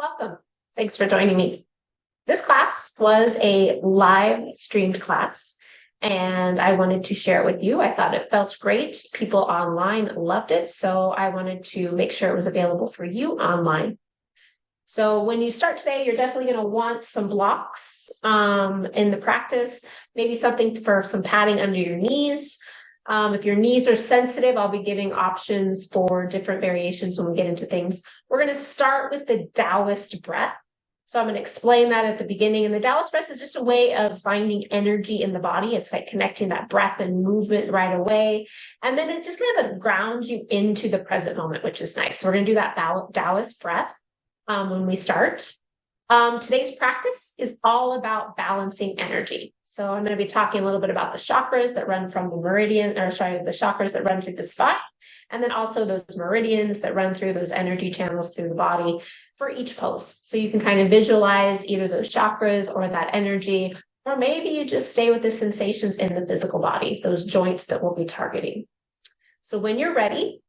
Welcome. Thanks for joining me. This class was a live streamed class, and I wanted to share it with you. I thought it felt great. People online loved it, so I wanted to make sure it was available for you online. So when you start today, you're definitely going to want some blocks in the practice, maybe something for some padding under your knees. If your knees are sensitive, I'll be giving options for different variations when we get into things. We're going to start with the Taoist breath. So I'm going to explain that at the beginning. And the Taoist breath is just a way of finding energy in the body. It's like connecting that breath and movement right away. And then it just kind of grounds you into the present moment, which is nice. So we're going to do that Taoist breath when we start. Today's practice is all about balancing energy. So I'm going to be talking a little bit about the chakras that run from the the chakras that run through the spine, and then also those meridians that run through those energy channels through the body for each pose. So you can kind of visualize either those chakras or that energy, or maybe you just stay with the sensations in the physical body, those joints that we'll be targeting. So when you're ready,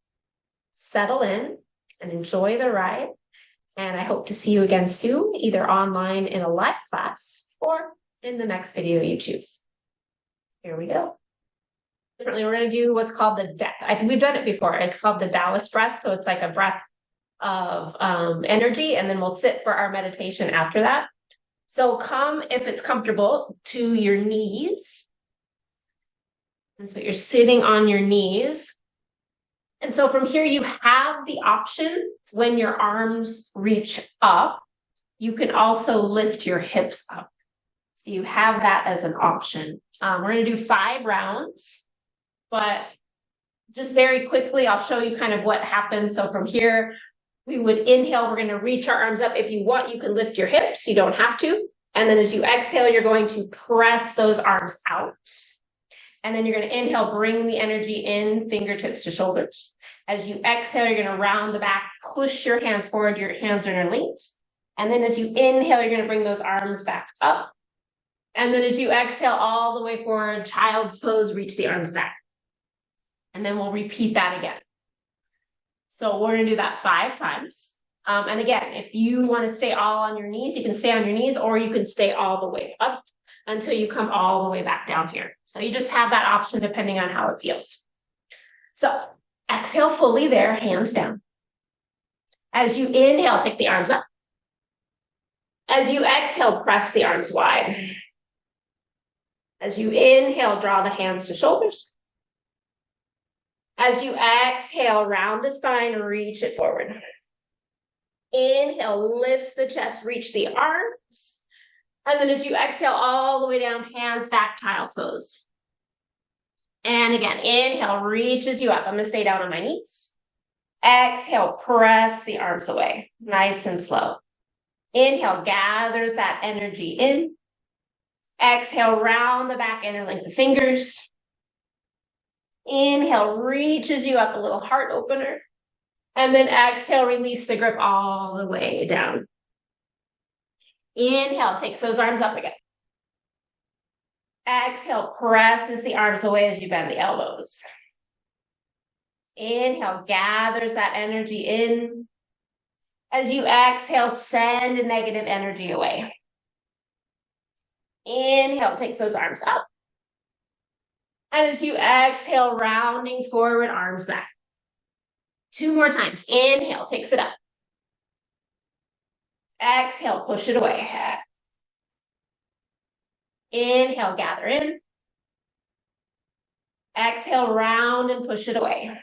settle in and enjoy the ride. And I hope to see you again soon, either online in a live class or in the next video you choose. Here we go. Differently, we're going to do what's called I think we've done it before. It's called the Taoist breath. So it's like a breath of energy, and then we'll sit for our meditation after that. So come, if it's comfortable, to your knees. And so you're sitting on your knees. And so from here, you have the option when your arms reach up, you can also lift your hips up. So you have that as an option. We're going to do 5 rounds, but just very quickly, I'll show you kind of what happens. So from here, we would inhale. We're going to reach our arms up. If you want, you can lift your hips. You don't have to. And then as you exhale, you're going to press those arms out. And then you're going to inhale, bring the energy in, fingertips to shoulders. As you exhale, you're going to round the back, push your hands forward. Your hands are interlinked. And then as you inhale, you're going to bring those arms back up. And then as you exhale all the way forward, child's pose, reach the arms back. And then we'll repeat that again. So we're going to do that 5 times. And again, if you want to stay all on your knees, you can stay on your knees, or you can stay all the way up until you come all the way back down here. So you just have that option depending on how it feels. So exhale fully there, hands down. As you inhale, take the arms up. As you exhale, press the arms wide. As you inhale, draw the hands to shoulders. As you exhale, round the spine, reach it forward. Inhale, lifts the chest, reach the arms. And then as you exhale all the way down, hands back, child's pose. And again, inhale, reaches you up. I'm going to stay down on my knees. Exhale, press the arms away. Nice and slow. Inhale, gathers that energy in. Exhale, round the back, interlink the fingers. Inhale, reaches you up, a little heart opener. And then exhale, release the grip all the way down. Inhale, takes those arms up again. Exhale, presses the arms away as you bend the elbows. Inhale, gathers that energy in. As you exhale, send negative energy away. Inhale, takes those arms up. And as you exhale, rounding forward, arms back. 2 more times. Inhale, takes it up. Exhale, push it away. Inhale, gather in. Exhale, round and push it away.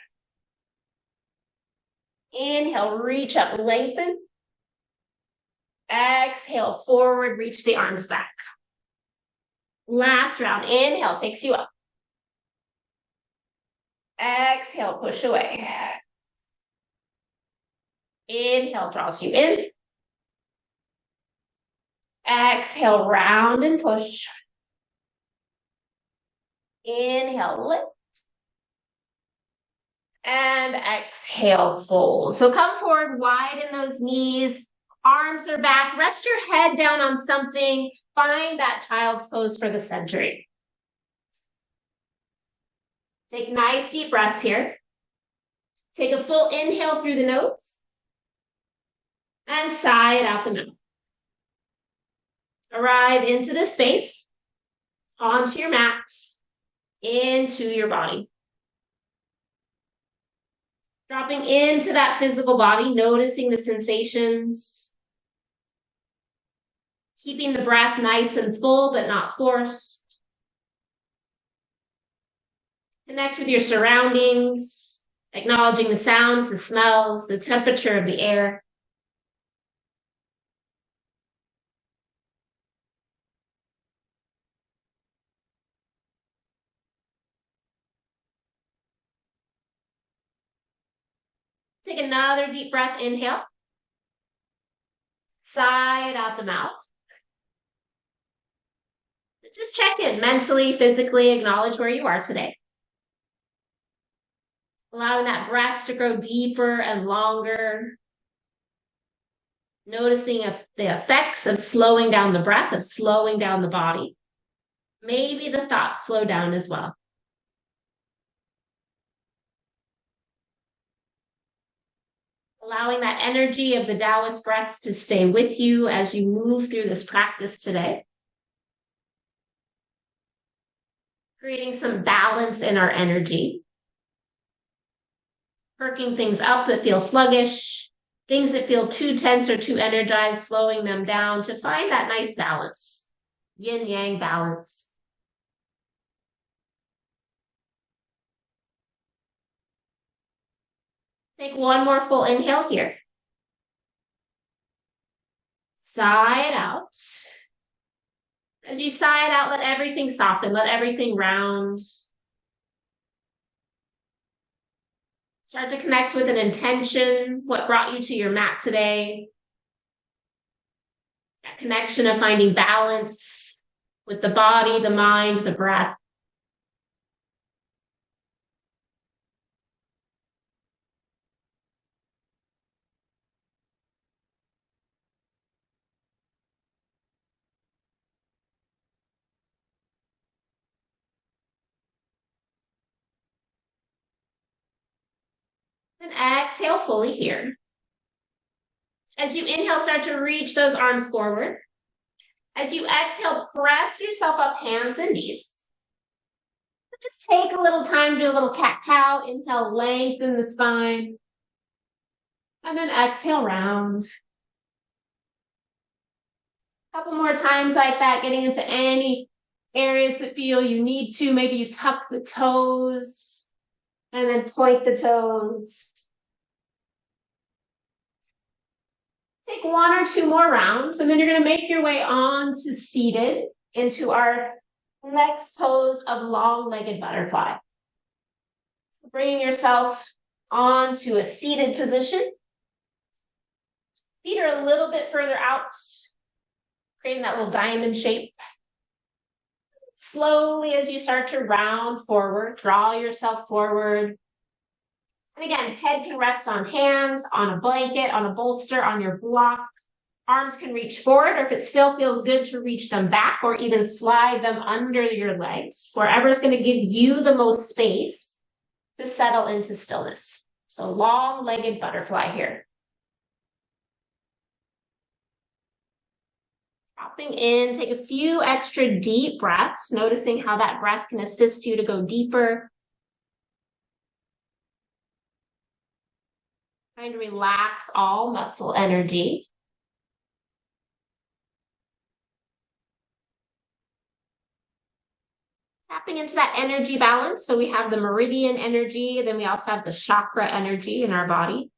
Inhale, reach up, lengthen. Exhale, forward, reach the arms back. Last round, inhale, takes you up. Exhale, push away. Inhale, draws you in. Exhale, round and push. Inhale, lift. And exhale, fold. So come forward, widen those knees. Arms are back. Rest your head down on something. Find that child's pose for the century. Take nice deep breaths here. Take a full inhale through the nose. And sigh it out the mouth. Arrive into the space, onto your mat, into your body. Dropping into that physical body, noticing the sensations. Keeping the breath nice and full, but not forced. Connect with your surroundings, acknowledging the sounds, the smells, the temperature of the air. Take another deep breath, inhale. Sigh it out the mouth. Just check in mentally, physically, acknowledge where you are today. Allowing that breath to grow deeper and longer. Noticing the effects of slowing down the breath, of slowing down the body. Maybe the thoughts slow down as well. Allowing that energy of the Taoist breaths to stay with you as you move through this practice today. Creating some balance in our energy. Perking things up that feel sluggish. Things that feel too tense or too energized, slowing them down to find that nice balance. Yin-yang balance. Take one more full inhale here. Sigh it out. As you sigh it out, let everything soften, let everything round. Start to connect with an intention, what brought you to your mat today. That connection of finding balance with the body, the mind, the breath. And exhale fully here. As you inhale, start to reach those arms forward. As you exhale, press yourself up, hands and knees. Just take a little time, do a little cat-cow. Inhale, lengthen the spine. And then exhale, round. A couple more times like that, getting into any areas that feel you need to. Maybe you tuck the toes and then point the toes. Take one or two more rounds, and then you're going to make your way on to seated into our next pose of long-legged butterfly. So bringing yourself onto a seated position. Feet are a little bit further out, creating that little diamond shape. Slowly, as you start to round forward, draw yourself forward. And again, head can rest on hands, on a blanket, on a bolster, on your block. Arms can reach forward, or if it still feels good to reach them back, or even slide them under your legs, wherever is going to give you the most space to settle into stillness. So long-legged butterfly here. Dropping in, take a few extra deep breaths, noticing how that breath can assist you to go deeper. Trying to relax all muscle energy. Tapping into that energy balance. So we have the meridian energy, and then we also have the chakra energy in our body.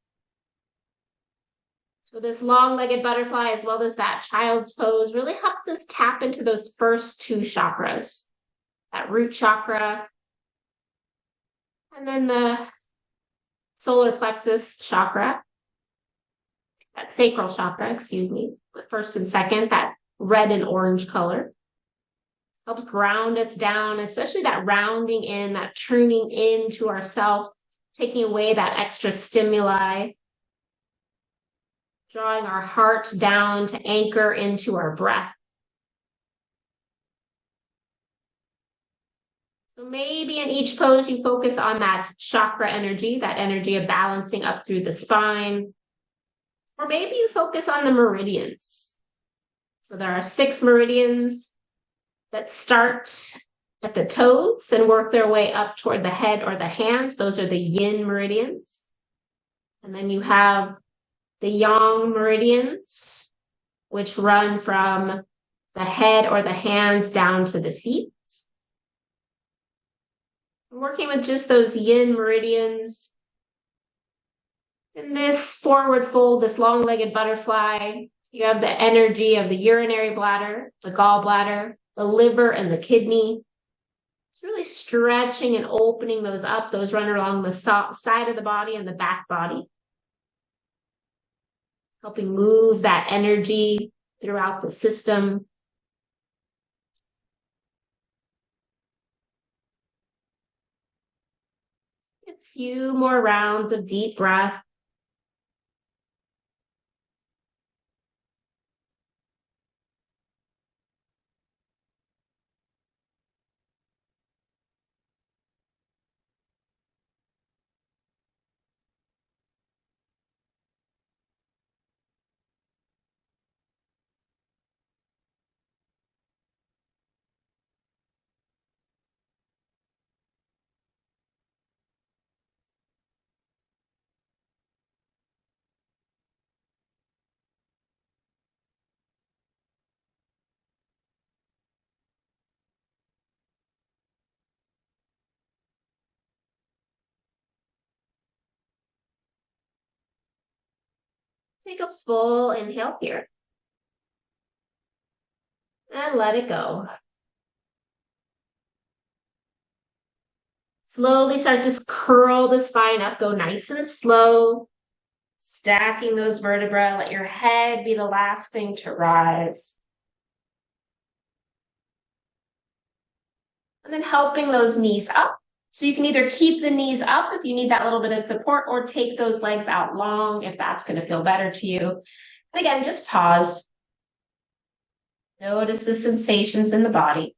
So this long-legged butterfly, as well as that child's pose, really helps us tap into those first two chakras. That root chakra, and then the solar plexus chakra, that sacral chakra, the first and second, that red and orange color. Helps ground us down, especially that rounding in, that tuning into ourself, taking away that extra stimuli, drawing our heart down to anchor into our breath. So maybe in each pose, you focus on that chakra energy, that energy of balancing up through the spine. Or maybe you focus on the meridians. So there are 6 meridians that start at the toes and work their way up toward the head or the hands. Those are the yin meridians. And then you have the yang meridians, which run from the head or the hands down to the feet. Working with just those yin meridians. In this forward fold, this long-legged butterfly, you have the energy of the urinary bladder, the gallbladder, the liver, and the kidney. It's really stretching and opening those up. Those run along the side of the body and the back body, helping move that energy throughout the system. A few more rounds of deep breath. Take a full inhale here. And let it go. Slowly start to curl the spine up. Go nice and slow. Stacking those vertebrae. Let your head be the last thing to rise. And then helping those knees up. So you can either keep the knees up if you need that little bit of support, or take those legs out long if that's going to feel better to you. And again, just pause. Notice the sensations in the body.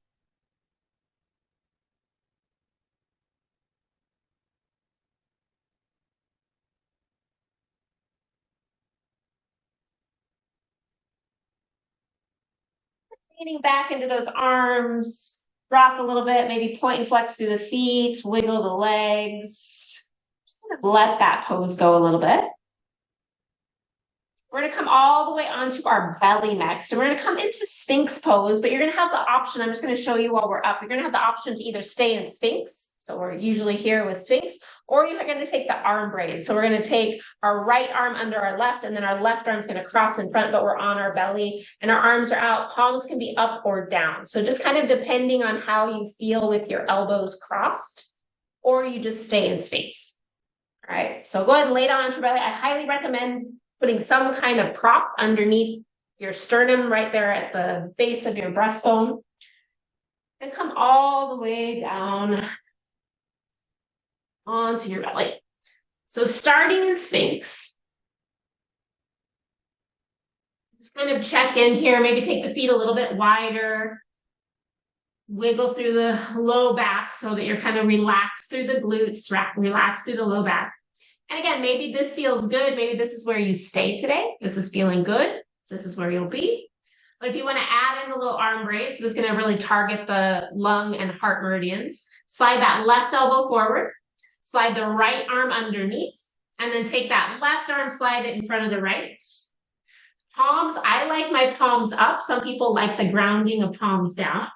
Leaning back into those arms, rock a little bit, maybe point and flex through the feet, wiggle the legs. Just kind of let that pose go a little bit. We're going to come all the way onto our belly next, and we're going to come into Sphinx pose, but you're going to have the option, I'm just going to show you while we're up, you're going to have the option to either stay in Sphinx, so we're usually here with Sphinx, or you're going to take the arm brace. So we're going to take our right arm under our left, and then our left arm's going to cross in front, but we're on our belly, and our arms are out. Palms can be up or down. So just kind of depending on how you feel with your elbows crossed, or you just stay in Sphinx. All right, so go ahead and lay down on your belly. I highly recommend putting some kind of prop underneath your sternum right there at the base of your breastbone. And come all the way down onto your belly. So starting in Sphinx. Just kind of check in here. Maybe take the feet a little bit wider. Wiggle through the low back so that you're kind of relaxed through the glutes, relax through the low back. And again, maybe this feels good. Maybe this is where you stay today. This is feeling good. This is where you'll be. But if you want to add in the little arm brace, so this is going to really target the lung and heart meridians. Slide that left elbow forward. Slide the right arm underneath. And then take that left arm, slide it in front of the right. Palms, I like my palms up. Some people like the grounding of palms down.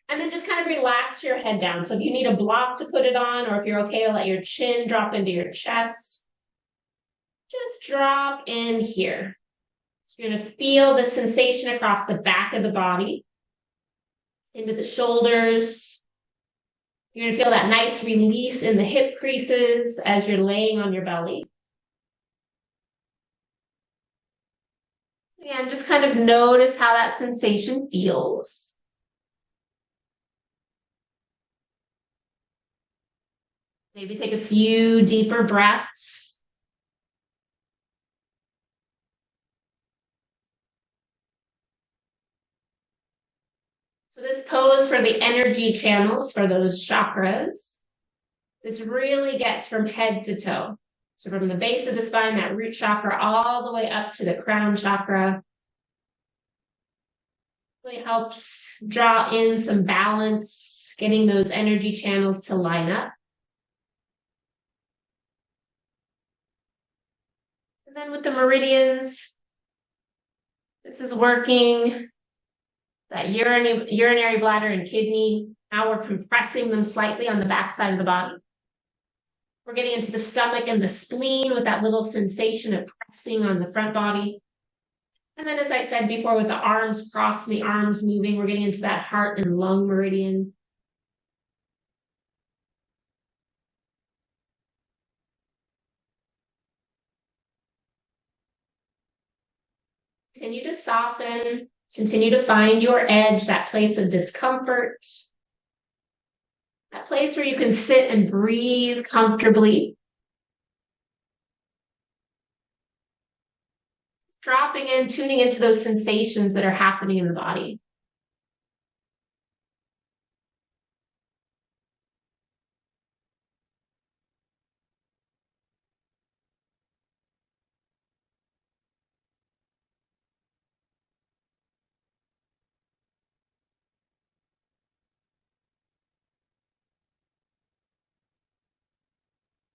And then just kind of relax your head down. So if you need a block to put it on, or if you're okay to let your chin drop into your chest, just drop in here. So you're going to feel the sensation across the back of the body, into the shoulders. You're going to feel that nice release in the hip creases as you're laying on your belly. And just kind of notice how that sensation feels. Maybe take a few deeper breaths. So this pose for the energy channels, for those chakras, this really gets from head to toe. So from the base of the spine, that root chakra, all the way up to the crown chakra. Really helps draw in some balance, getting those energy channels to line up. And then with the meridians, this is working that urinary bladder and kidney. Now we're compressing them slightly on the back side of the body. We're getting into the stomach and the spleen with that little sensation of pressing on the front body. And then, as I said before, with the arms crossed and the arms moving, we're getting into that heart and lung meridian. Continue to soften, continue to find your edge, that place of discomfort, that place where you can sit and breathe comfortably. Dropping in, tuning into those sensations that are happening in the body.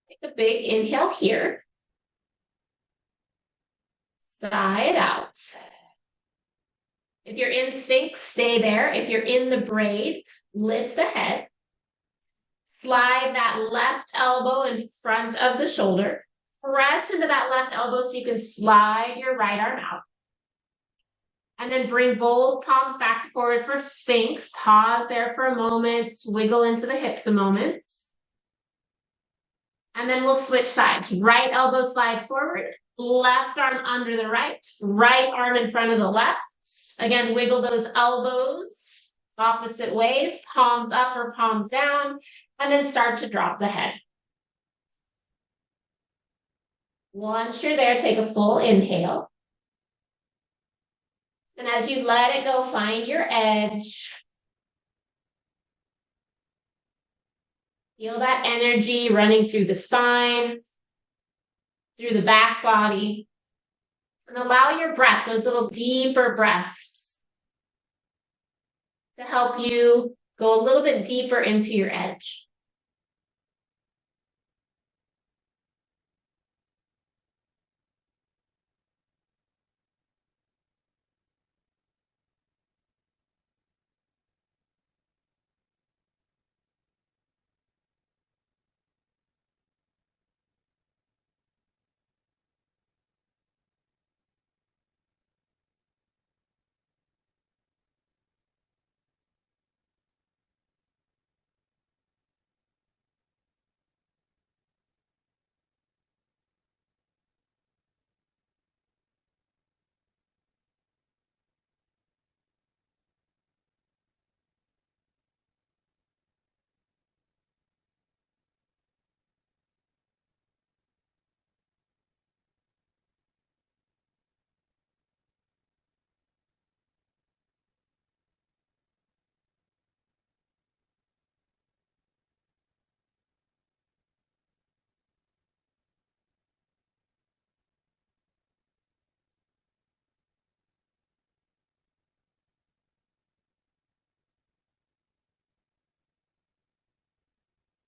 Take a big inhale here. Sigh it out. If you're in Sphinx, stay there. If you're in the braid, lift the head. Slide that left elbow in front of the shoulder. Press into that left elbow so you can slide your right arm out. And then bring both palms back forward for Sphinx. Pause there for a moment. Wiggle into the hips a moment. And then we'll switch sides. Right elbow slides forward. Left arm under the right. Right arm in front of the left. Again, wiggle those elbows opposite ways. Palms up or palms down. And then start to drop the head. Once you're there, take a full inhale. And as you let it go, find your edge. Feel that energy running through the spine, through the back body. And allow your breath, those little deeper breaths, to help you go a little bit deeper into your edge.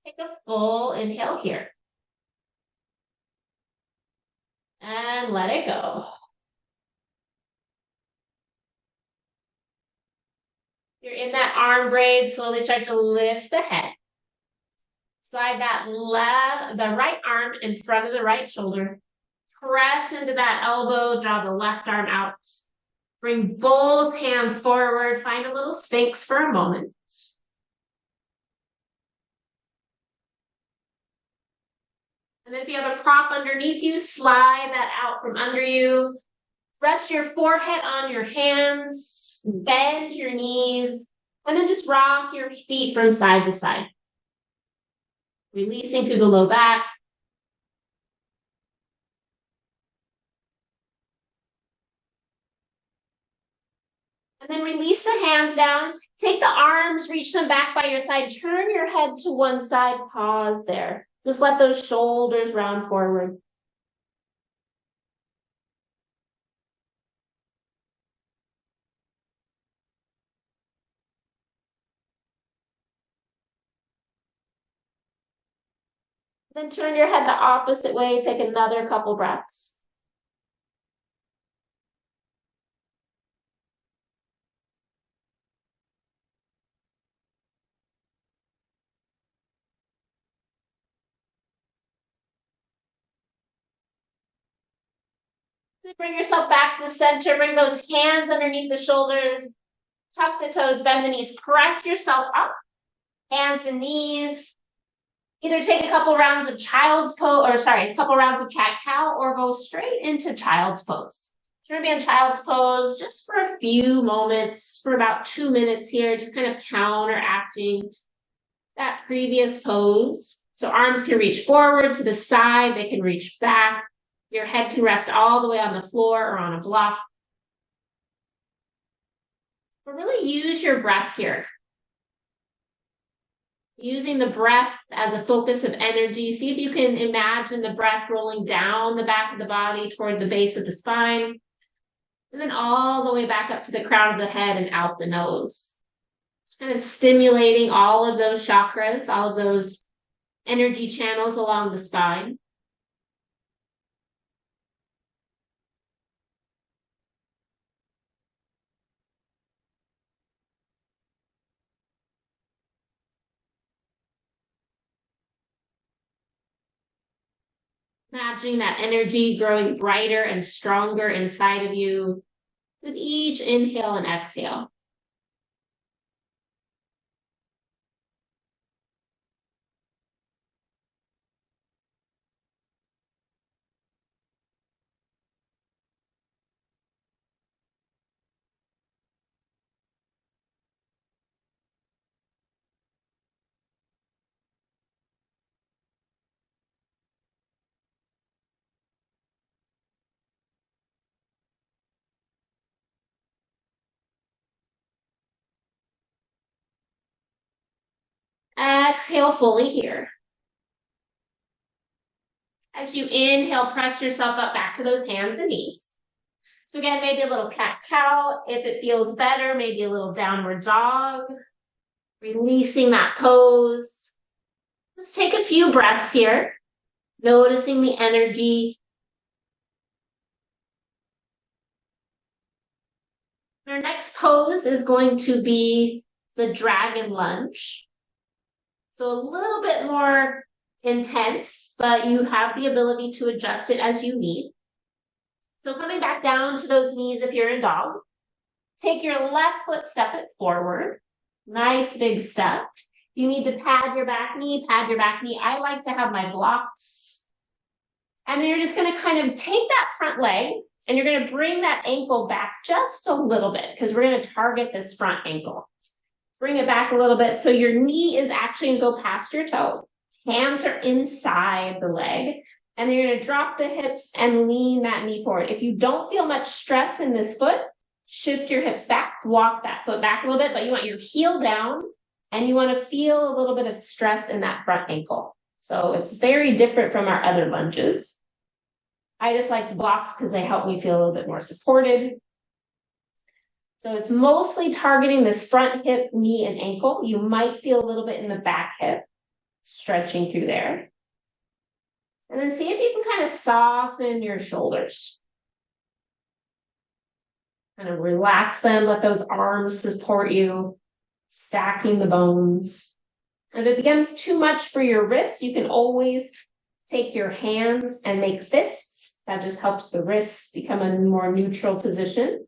Take a full inhale here. And let it go. You're in that arm braid, slowly start to lift the head. Slide that the right arm in front of the right shoulder. Press into that elbow, draw the left arm out. Bring both hands forward, find a little Sphinx for a moment. And then if you have a prop underneath you, slide that out from under you. Rest your forehead on your hands, bend your knees, and then just rock your feet from side to side. Releasing through the low back. And then release the hands down. Take the arms, reach them back by your side. Turn your head to one side, pause there. Just let those shoulders round forward. Then turn your head the opposite way. Take another couple breaths. Then bring yourself back to center. Bring those hands underneath the shoulders. Tuck the toes, bend the knees. Press yourself up. Hands and knees. Either take a couple rounds of child's pose, or sorry, a couple rounds of cat-cow, or go straight into child's pose. You're gonna be in child's pose just for a few moments, for about 2 minutes here, just kind of counteracting that previous pose. So arms can reach forward to the side, they can reach back. Your head can rest all the way on the floor or on a block. But really use your breath here. Using the breath as a focus of energy. See if you can imagine the breath rolling down the back of the body toward the base of the spine, and then all the way back up to the crown of the head and out the nose. Just kind of stimulating all of those chakras, all of those energy channels along the spine. Imagining that energy growing brighter and stronger inside of you with each inhale and exhale. Exhale fully here. As you inhale, press yourself up back to those hands and knees. So again, maybe a little cat-cow. If it feels better, maybe a little downward dog. Releasing that pose. Just take a few breaths here. Noticing the energy. Our next pose is going to be the dragon lunge. So a little bit more intense, but you have the ability to adjust it as you need. So coming back down to those knees if you're in dog. Take your left foot, step it forward. Nice big step. You need to pad your back knee, pad your back knee. I like to have my blocks. And then you're just gonna kind of take that front leg and you're gonna bring that ankle back just a little bit because we're gonna target this front ankle. Bring it back a little bit so your knee is actually gonna go past your toe. Hands are inside the leg. And then you're gonna drop the hips and lean that knee forward. If you don't feel much stress in this foot, shift your hips back, walk that foot back a little bit, but you want your heel down and you want to feel a little bit of stress in that front ankle. So it's very different from our other lunges. I just like the blocks because they help me feel a little bit more supported. So it's mostly targeting this front hip, knee, and ankle. You might feel a little bit in the back hip, stretching through there. And then see if you can kind of soften your shoulders. Kind of relax them, let those arms support you, stacking the bones. If it becomes too much for your wrists, you can always take your hands and make fists. That just helps the wrists become a more neutral position.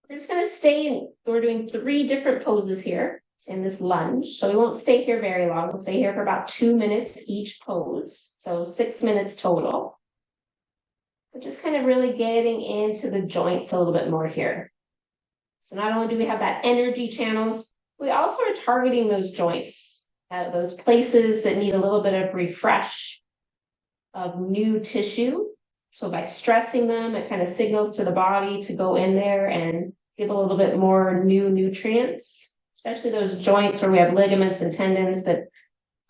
We're just going to stay, we're doing 3 different poses here in this lunge. So we won't stay here very long. We'll stay here for about 2 minutes each pose. So 6 minutes total. We're just kind of really getting into the joints a little bit more here. So not only do we have that energy channels, we also are targeting those joints, those places that need a little bit of refresh of new tissue. So by stressing them, it kind of signals to the body to go in there and give a little bit more new nutrients, especially those joints where we have ligaments and tendons that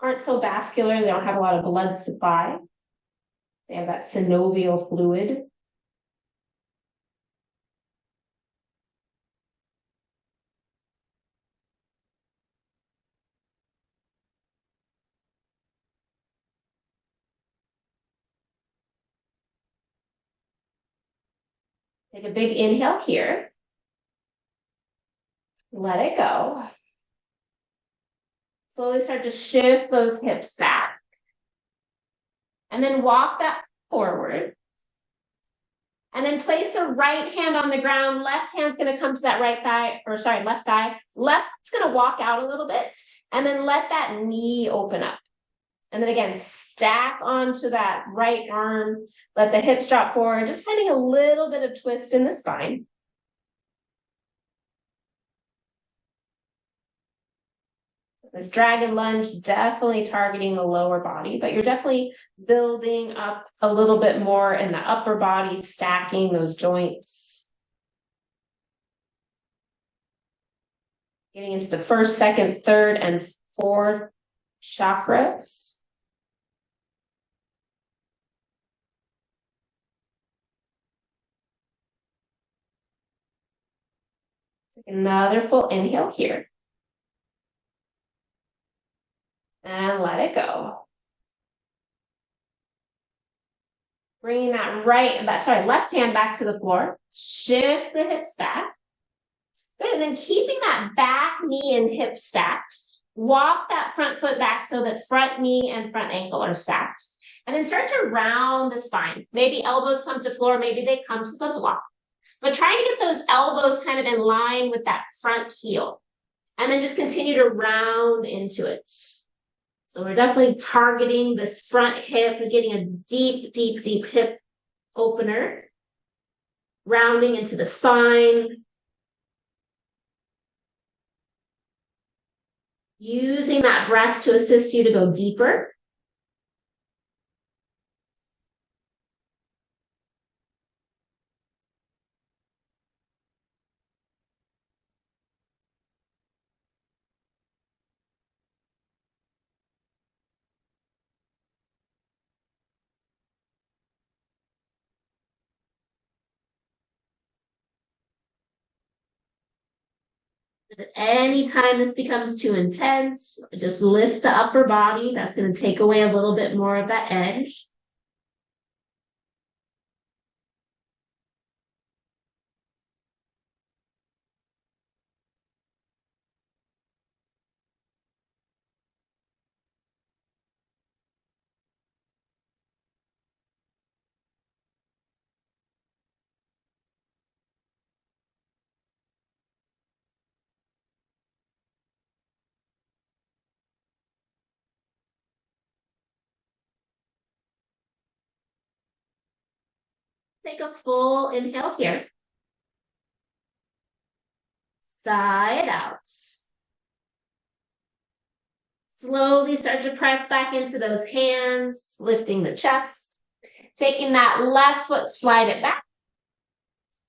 aren't so vascular. They don't have a lot of blood supply. They have that synovial fluid. Take a big inhale here. Let it go. Slowly start to shift those hips back. And then walk that forward. And then place the right hand on the ground. Left hand's going to come to that right thigh, or sorry, left thigh. Left's going to walk out a little bit. And then let that knee open up. And then again, stack onto that right arm. Let the hips drop forward, just finding a little bit of twist in the spine. This dragon lunge, definitely targeting the lower body, but you're definitely building up a little bit more in the upper body, stacking those joints. Getting into the first, second, third, and fourth chakras. Take another full inhale here. And let it go. Bringing that left hand back to the floor. Shift the hips back. Good, and then keeping that back knee and hip stacked. Walk that front foot back so that front knee and front ankle are stacked. And then start to round the spine. Maybe elbows come to floor, maybe they come to the block. But try to get those elbows kind of in line with that front heel. And then just continue to round into it. So we're definitely targeting this front hip, getting a deep, deep, deep hip opener. Rounding into the spine. Using that breath to assist you to go deeper. Anytime this becomes too intense, just lift the upper body. That's going to take away a little bit more of that edge. Take a full inhale here. Side out. Slowly start to press back into those hands, lifting the chest. Taking that left foot, slide it back.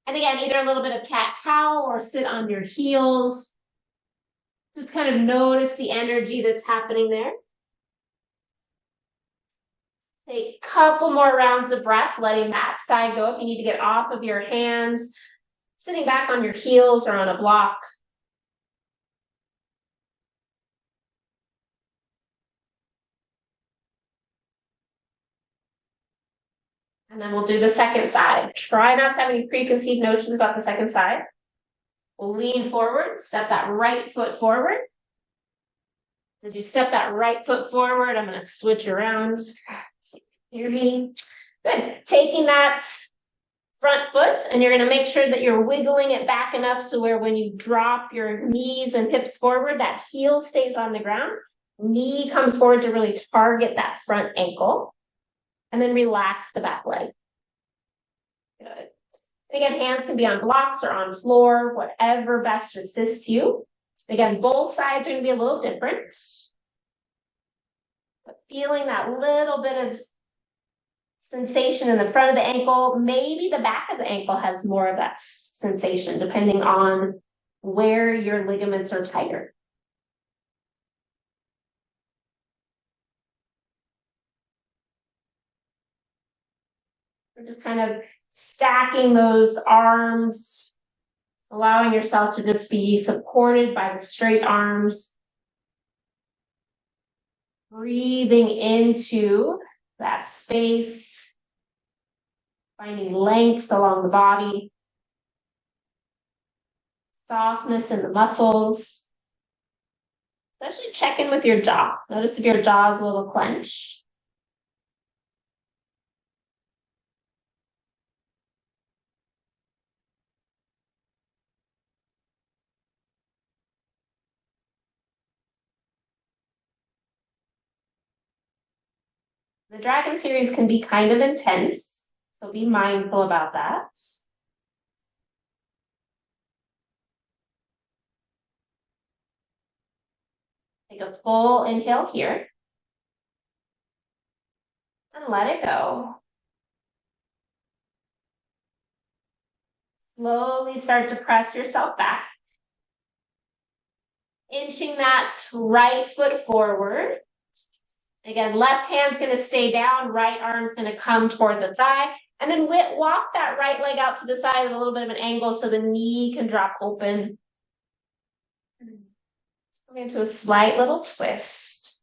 And again, either a little bit of cat-cow or sit on your heels. Just kind of notice the energy that's happening there. Take a couple more rounds of breath, letting that side go up. You need to get off of your hands, sitting back on your heels or on a block. And then we'll do the second side. Try not to have any preconceived notions about the second side. We'll lean forward, step that right foot forward. As you step that right foot forward, I'm going to switch around. Hear me? Good. Taking that front foot, and you're going to make sure that you're wiggling it back enough so where when you drop your knees and hips forward, that heel stays on the ground. Knee comes forward to really target that front ankle. And then relax the back leg. Good. And again, hands can be on blocks or on floor, whatever best assists you. Again, both sides are going to be a little different. But feeling that little bit of sensation in the front of the ankle, maybe the back of the ankle has more of that sensation, depending on where your ligaments are tighter. We're just kind of stacking those arms, allowing yourself to just be supported by the straight arms. Breathing into that space, finding length along the body. softness in the muscles. Especially check in with your jaw. Notice if your jaw is a little clenched. The dragon series can be kind of intense, so be mindful about that. Take a full inhale here. And let it go. Slowly start to press yourself back. Inching that right foot forward. Again, left hand's going to stay down, right arm's going to come toward the thigh. And then walk that right leg out to the side at a little bit of an angle so the knee can drop open. Into a slight little twist.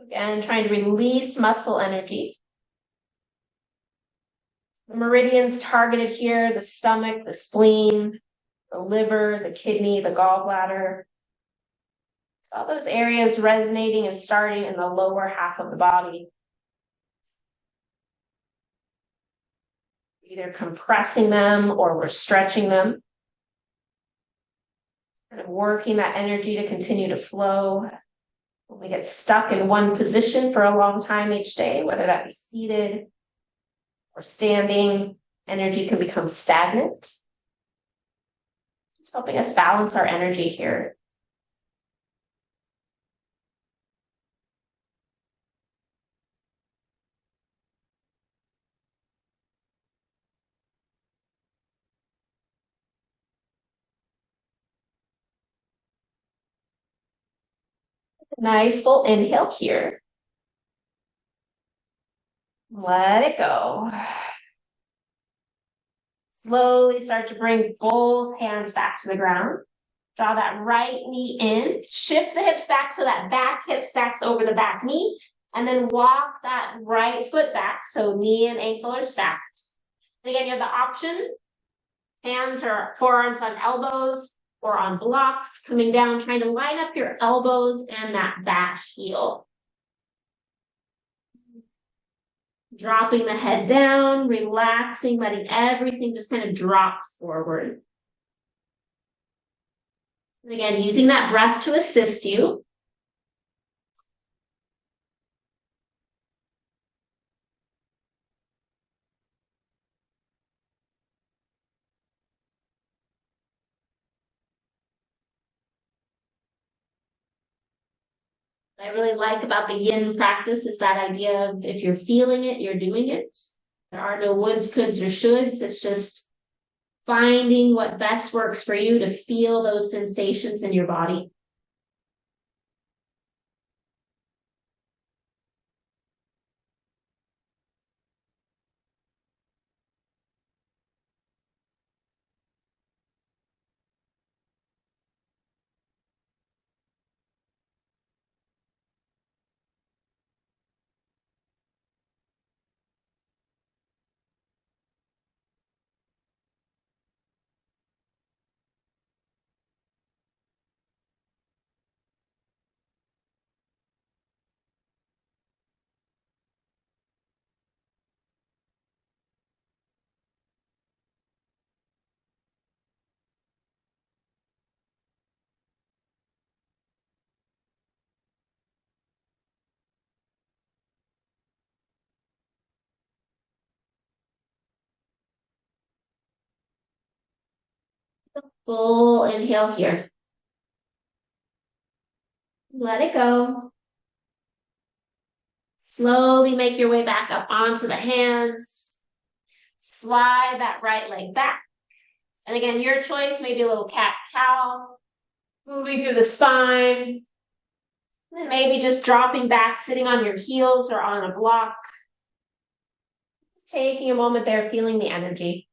Again, trying to release muscle energy. The meridians targeted here, the stomach, the spleen, the liver, the kidney, the gallbladder. So all those areas resonating and starting in the lower half of the body. Either compressing them or we're stretching them. Kind of working that energy to continue to flow. When we get stuck in one position for a long time each day, whether that be seated or standing, energy can become stagnant. It's helping us balance our energy here. Nice full inhale here. Let it go. Slowly start to bring both hands back to the ground. Draw that right knee in. Shift the hips back so that back hip stacks over the back knee. And then walk that right foot back so knee and ankle are stacked. And again, you have the option. Hands or forearms on elbows or on blocks, coming down, trying to line up your elbows and that back heel. Dropping the head down, relaxing, letting everything just kind of drop forward. And again, using that breath to assist you. What I really like about the yin practice is that idea of if you're feeling it, you're doing it. There are no woulds, coulds, or shoulds. It's just finding what best works for you to feel those sensations in your body. Full inhale here. Let it go. Slowly make your way back up onto the hands. Slide that right leg back. And again, your choice, maybe a little cat-cow, moving through the spine. And then maybe just dropping back, sitting on your heels or on a block. Just taking a moment there, feeling the energy.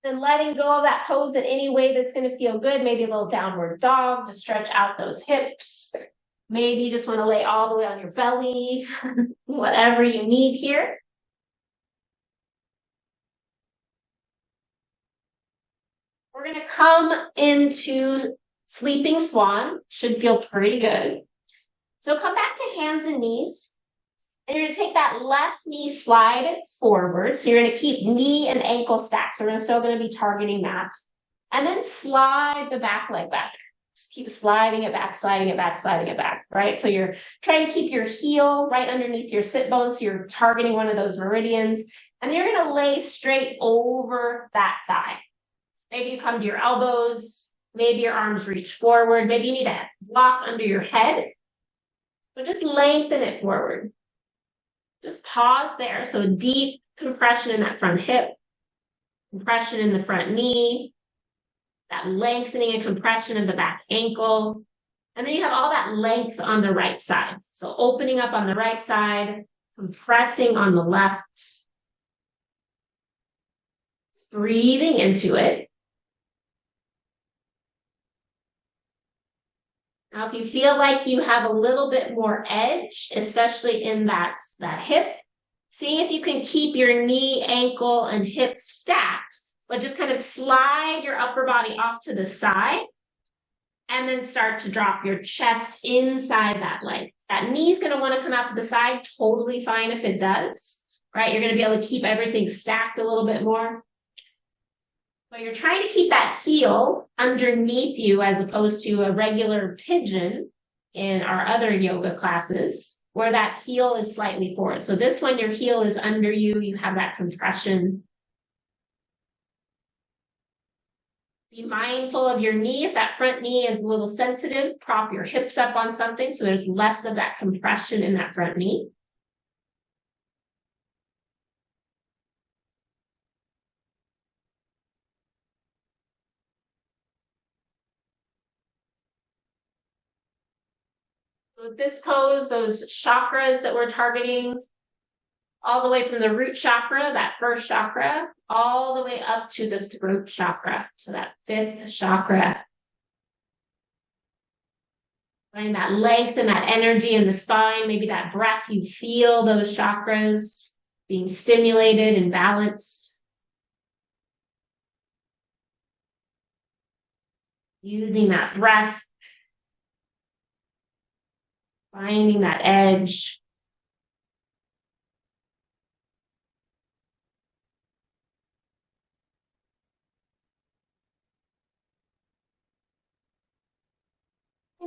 Then letting go of that pose in any way that's going to feel good. Maybe a little downward dog to stretch out those hips. Maybe you just want to lay all the way on your belly, whatever you need here. We're going to come into sleeping swan. Should feel pretty good. So come back to hands and knees. And you're going to take that left knee, slide it forward. So you're going to keep knee and ankle stacked. So we're still going to be targeting that. And then slide the back leg back. Just keep sliding it back, sliding it back, sliding it back, right? So you're trying to keep your heel right underneath your sit bone. So you're targeting one of those meridians. And then you're going to lay straight over that thigh. Maybe you come to your elbows. Maybe your arms reach forward. Maybe you need a block under your head. But just lengthen it forward. Just pause there. So deep compression in that front hip, compression in the front knee, that lengthening and compression of the back ankle. And then you have all that length on the right side. So opening up on the right side, compressing on the left. Just breathing into it. Now, if you feel like you have a little bit more edge, especially in that hip, see if you can keep your knee, ankle, and hip stacked, but just kind of slide your upper body off to the side and then start to drop your chest inside that leg. That knee is going to want to come out to the side, totally fine if it does, right? You're going to be able to keep everything stacked a little bit more. But you're trying to keep that heel underneath you as opposed to a regular pigeon in our other yoga classes where that heel is slightly forward. So this one, your heel is under you. You have that compression. Be mindful of your knee. If that front knee is a little sensitive, prop your hips up on something so there's less of that compression in that front knee. With this pose, those chakras that we're targeting, all the way from the root chakra, that first chakra, all the way up to the throat chakra. So that fifth chakra. Find that length and that energy in the spine, maybe that breath, you feel those chakras being stimulated and balanced. Using that breath. Finding that edge.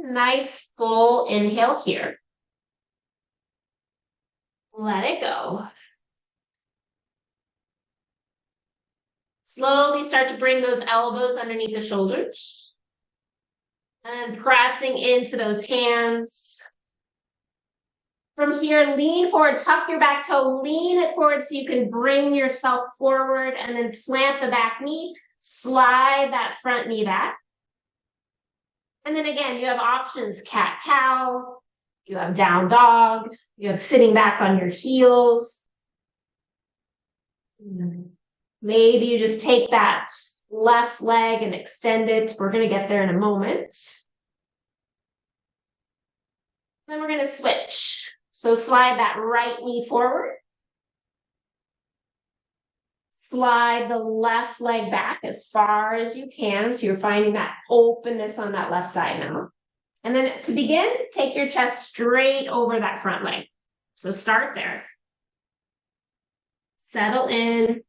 Nice full inhale here. Let it go. Slowly start to bring those elbows underneath the shoulders. And pressing into those hands. From here, lean forward, tuck your back toe, lean it forward so you can bring yourself forward and then plant the back knee, slide that front knee back. And then again, you have options, cat-cow, you have down dog, you have sitting back on your heels. Maybe you just take that left leg and extend it. We're going to get there in a moment. Then we're going to switch. So slide that right knee forward. Slide the left leg back as far as you can. So you're finding that openness on that left side now. And then to begin, take your chest straight over that front leg. So start there. Settle in.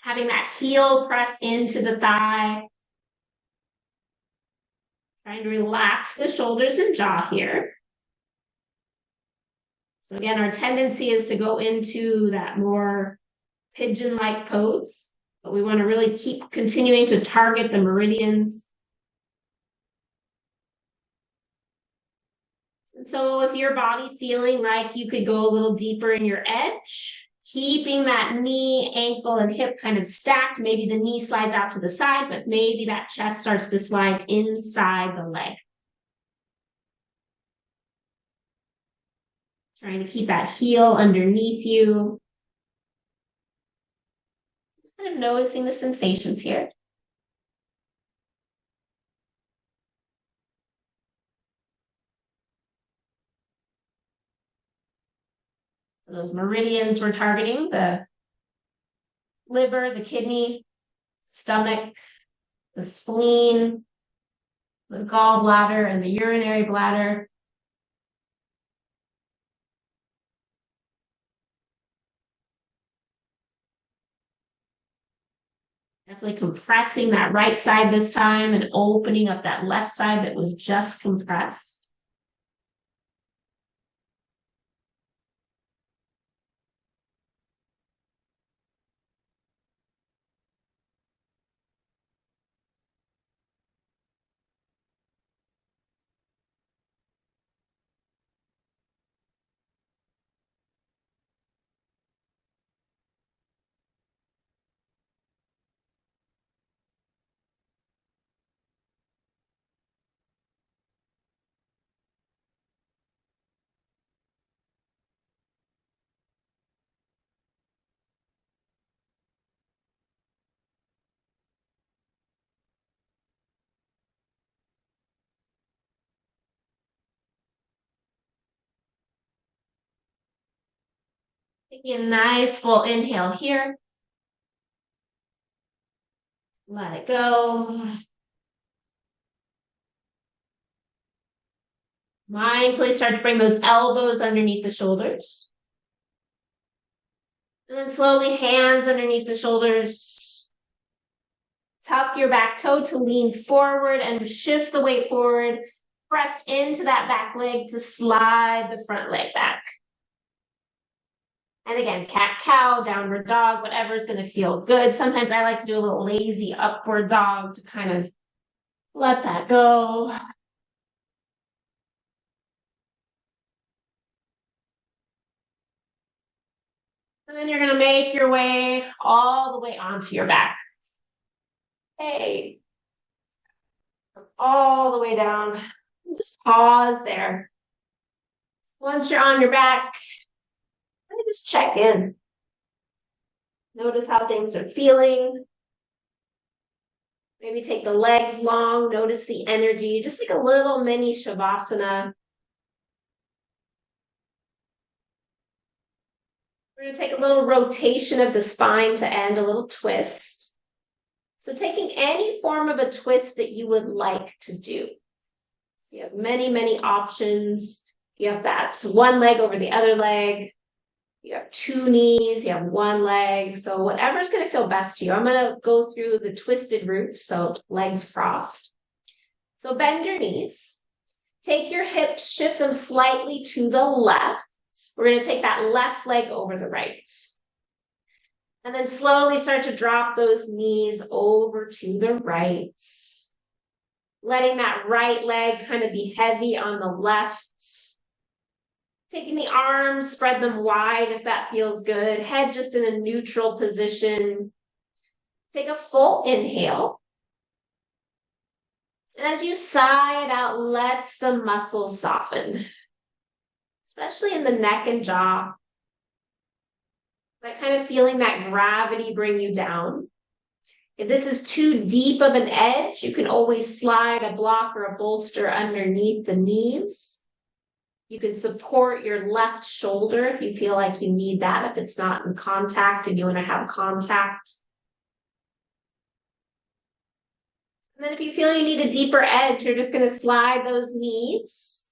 Having that heel press into the thigh. Trying to relax the shoulders and jaw here. So again, our tendency is to go into that more pigeon-like pose, but we want to really keep continuing to target the meridians. And so if your body's feeling like you could go a little deeper in your edge, keeping that knee, ankle, and hip kind of stacked, maybe the knee slides out to the side, but maybe that chest starts to slide inside the leg. Trying to keep that heel underneath you. Just Kind of noticing the sensations here. So those meridians we're targeting, the liver, the kidney, stomach, the spleen, the gallbladder, and the urinary bladder. Definitely compressing that right side this time and opening up that left side that was just compressed. Taking a nice full inhale here. Let it go. Mindfully start to bring those elbows underneath the shoulders. And then slowly hands underneath the shoulders. Tuck your back toe to lean forward and shift the weight forward. Press into that back leg to slide the front leg back. And again, cat cow, downward dog, whatever is going to feel good. Sometimes I like to do a little lazy upward dog to kind of let that go. And then you're going to make your way all the way onto your back. Hey, all the way down. Just pause there. Once you're on your back, just check in. Notice how things are feeling. Maybe take the legs long. Notice the energy. Just like a little mini Shavasana. We're going to take a little rotation of the spine to end, a little twist. So taking any form of a twist that you would like to do. So you have many, many options. You have that one leg over the other leg. You have two knees, you have one leg. So whatever's going to feel best to you. I'm going to go through the twisted route. So legs crossed. So bend your knees. Take your hips, shift them slightly to the left. We're going to take that left leg over the right. And then slowly start to drop those knees over to the right. Letting that right leg kind of be heavy on the left. Taking the arms, spread them wide if that feels good. Head just in a neutral position. Take a full inhale. And as you sigh it out, let the muscles soften. Especially in the neck and jaw. That kind of feeling that gravity bring you down. If this is too deep of an edge, you can always slide a block or a bolster underneath the knees. You can support your left shoulder if you feel like you need that, if it's not in contact and you want to have contact. And then if you feel you need a deeper edge, you're just going to slide those knees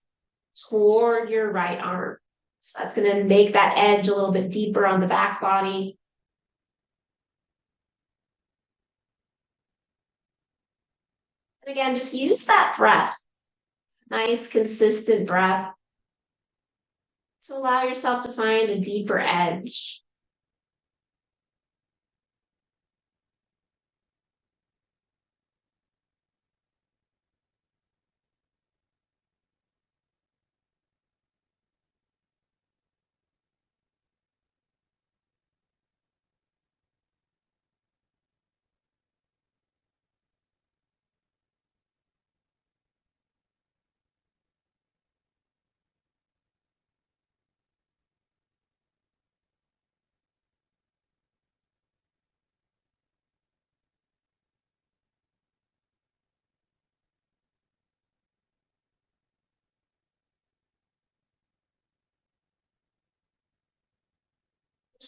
toward your right arm. So that's going to make that edge a little bit deeper on the back body. And again, just use that breath. Nice, consistent breath to allow yourself to find a deeper edge.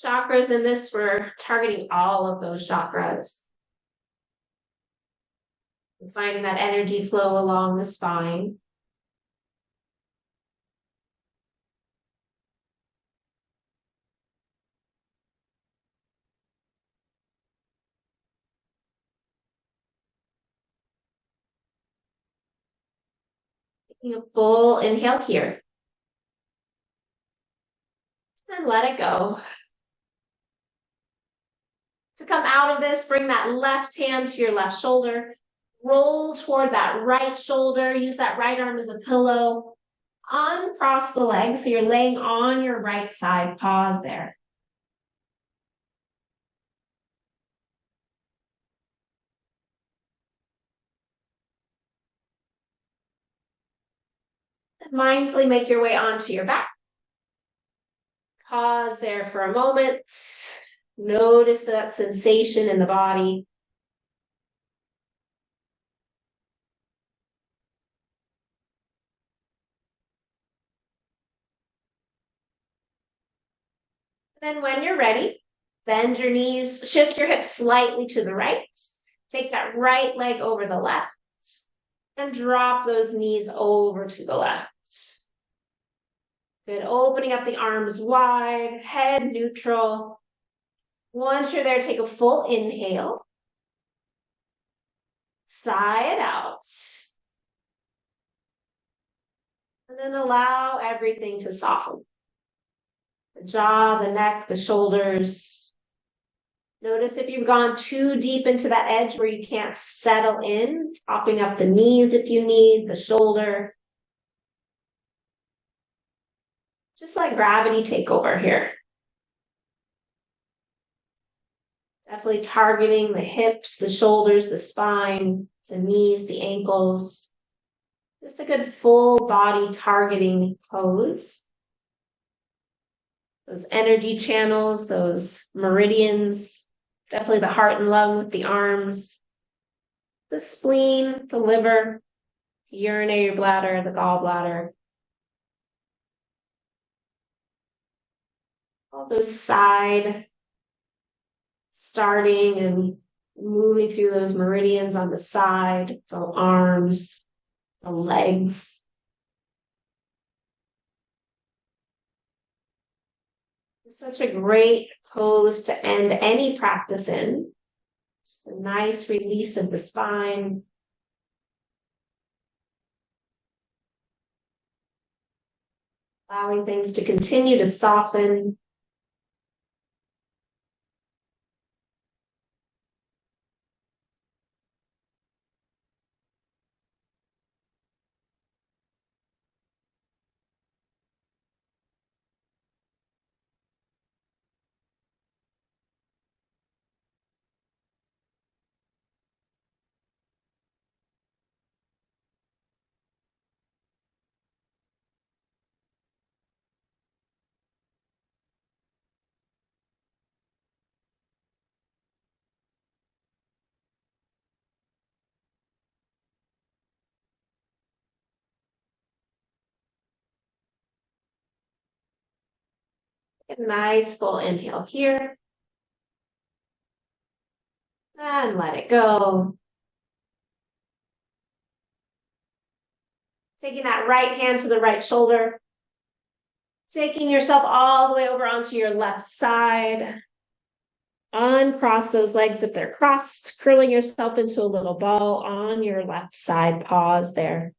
Chakras in this, we're targeting all of those chakras. Finding that energy flow along the spine. Taking a full inhale here. And let it go. To come out of this, bring that left hand to your left shoulder. Roll toward that right shoulder. Use that right arm as a pillow. Uncross the legs so you're laying on your right side. Pause there. Mindfully make your way onto your back. Pause there for a moment. Notice that sensation in the body. Then when you're ready, bend your knees, shift your hips slightly to the right. Take that right leg over the left and drop those knees over to the left. Good. Opening up the arms wide, head neutral. Once you're there, take a full inhale. Sigh it out. And then allow everything to soften. The jaw, the neck, the shoulders. Notice if you've gone too deep into that edge where you can't settle in, propping up the knees if you need, the shoulder. Just let gravity take over here. Definitely targeting the hips, the shoulders, the spine, the knees, the ankles. Just a good full body targeting pose. Those energy channels, those meridians, definitely the heart and lung with the arms, the spleen, the liver, the urinary bladder, the gallbladder. All those side, starting and moving through those meridians on the side, the arms, the legs. It's such a great pose to end any practice in. Just a nice release of the spine. Allowing things to continue to soften. A nice full inhale here. And let it go. Taking that right hand to the right shoulder. Taking yourself all the way over onto your left side. Uncross those legs if they're crossed. Curling yourself into a little ball on your left side. Pause there.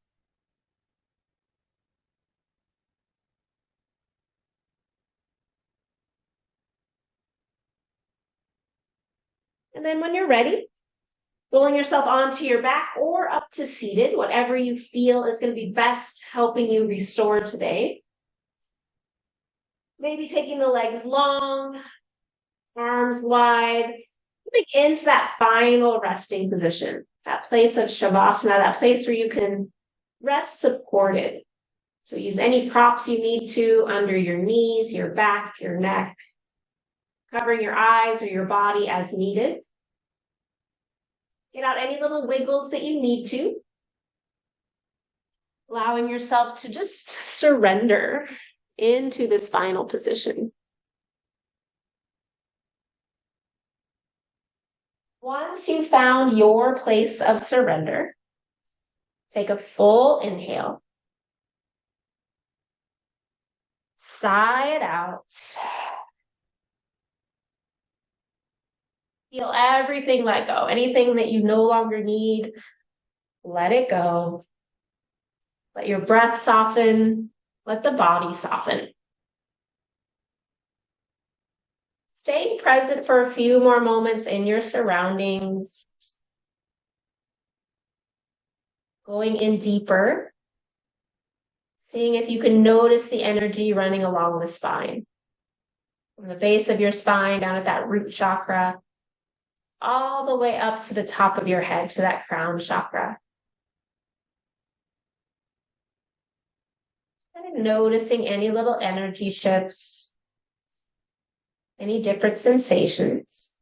And then when you're ready, rolling yourself onto your back or up to seated, whatever you feel is going to be best helping you restore today. Maybe taking the legs long, arms wide, into that final resting position, that place of Shavasana, that place where you can rest supported. So use any props you need to under your knees, your back, your neck, covering your eyes or your body as needed. Get out any little wiggles that you need to. Allowing yourself to just surrender into this final position. Once you found your place of surrender, take a full inhale, sigh it out. Feel everything let go. Anything that you no longer need, let it go. Let your breath soften. Let the body soften. Staying present for a few more moments in your surroundings. Going in deeper. Seeing if you can notice the energy running along the spine. From the base of your spine down at that root chakra, all the way up to the top of your head, to that crown chakra. And noticing any little energy shifts, any different sensations.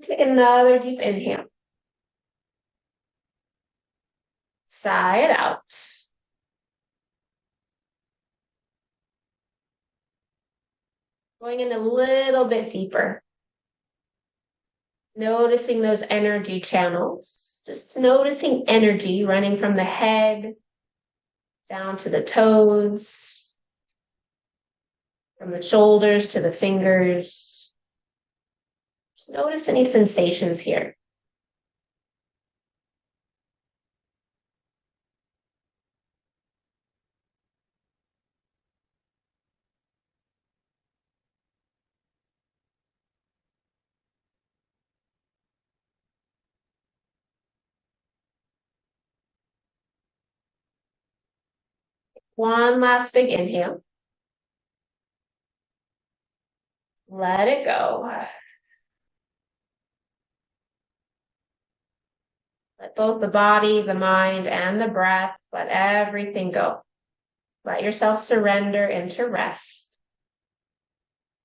Take another deep inhale. Sigh it out. Going in a little bit deeper. Noticing those energy channels. Just noticing energy running from the head down to the toes, from the shoulders to the fingers. Just notice any sensations here. One last big inhale. Let it go. Let both the body, the mind, and the breath, let everything go. Let yourself surrender into rest.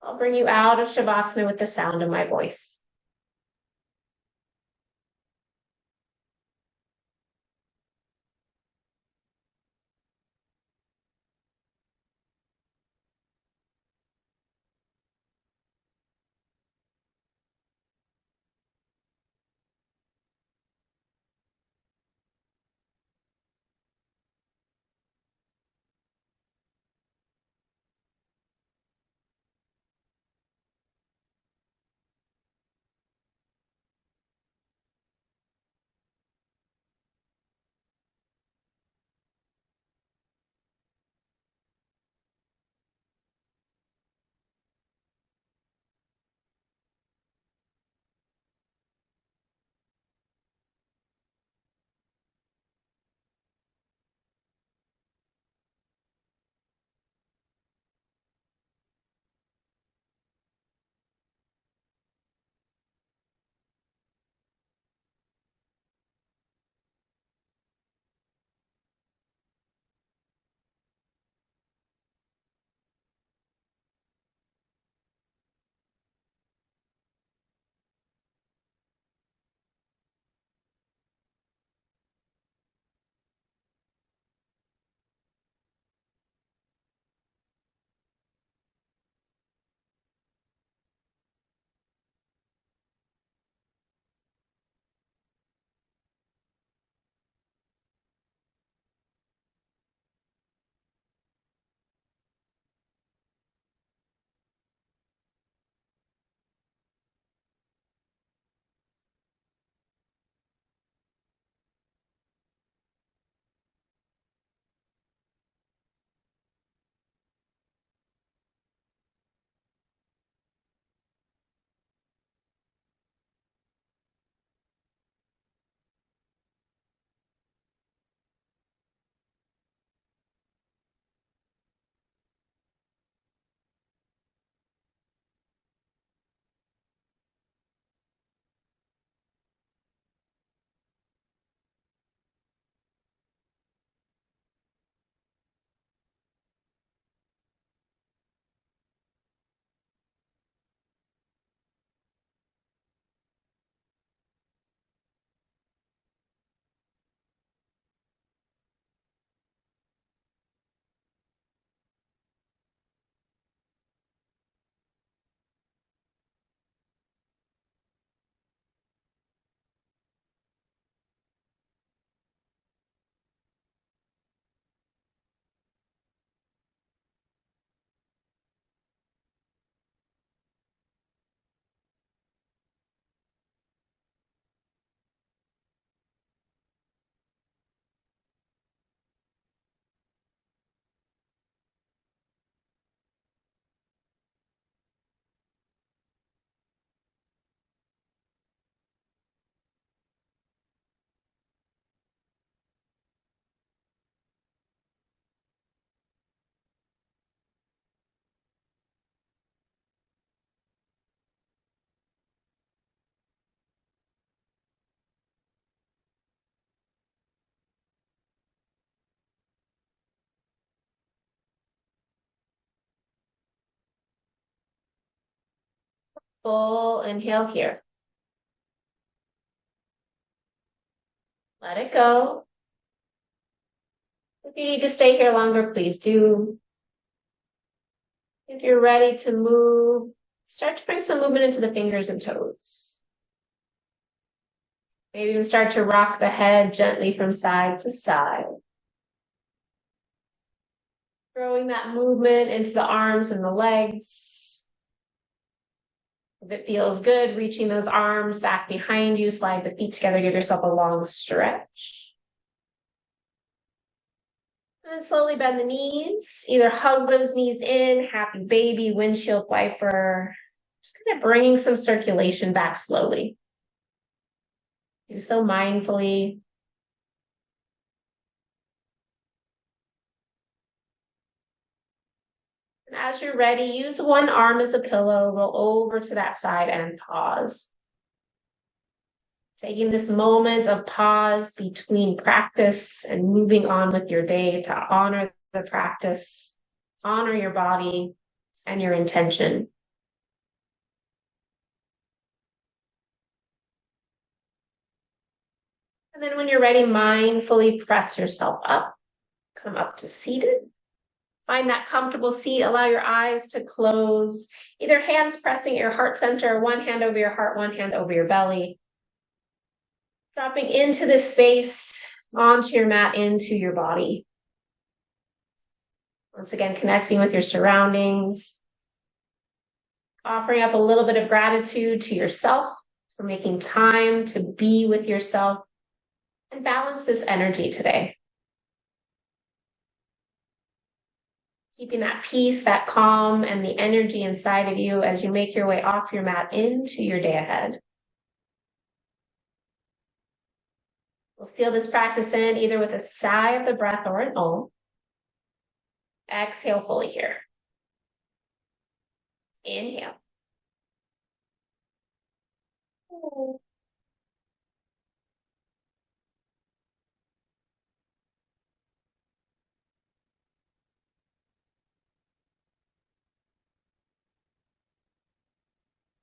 I'll bring you out of Shavasana with the sound of my voice. Full inhale here. Let it go. If you need to stay here longer, please do. If you're ready to move, start to bring some movement into the fingers and toes. Maybe even start to rock the head gently from side to side. Throwing that movement into the arms and the legs. If it feels good, reaching those arms back behind you, slide the feet together, give yourself a long stretch. And slowly bend the knees. Either hug those knees in, happy baby, windshield wiper. Just kind of bringing some circulation back slowly. Do so mindfully. And as you're ready, use one arm as a pillow, roll over to that side and pause. Taking this moment of pause between practice and moving on with your day to honor the practice, honor your body and your intention. And then when you're ready, mindfully press yourself up, come up to seated. Find that comfortable seat, allow your eyes to close, either hands pressing your heart center, one hand over your heart, one hand over your belly. Dropping into this space, onto your mat, into your body. Once again, connecting with your surroundings. Offering up a little bit of gratitude to yourself for making time to be with yourself and balance this energy today. Keeping that peace, that calm, and the energy inside of you as you make your way off your mat into your day ahead. We'll seal this practice in either with a sigh of the breath or an om. Exhale fully here. Inhale.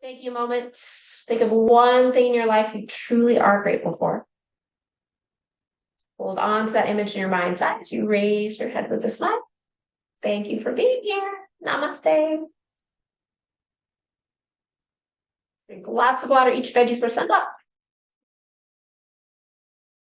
Take a moment. Think of one thing in your life you truly are grateful for. Hold on to that image in your mind's eye as you raise your head with a smile. Thank you for being here. Namaste. Drink lots of water, each veggies for sunblock.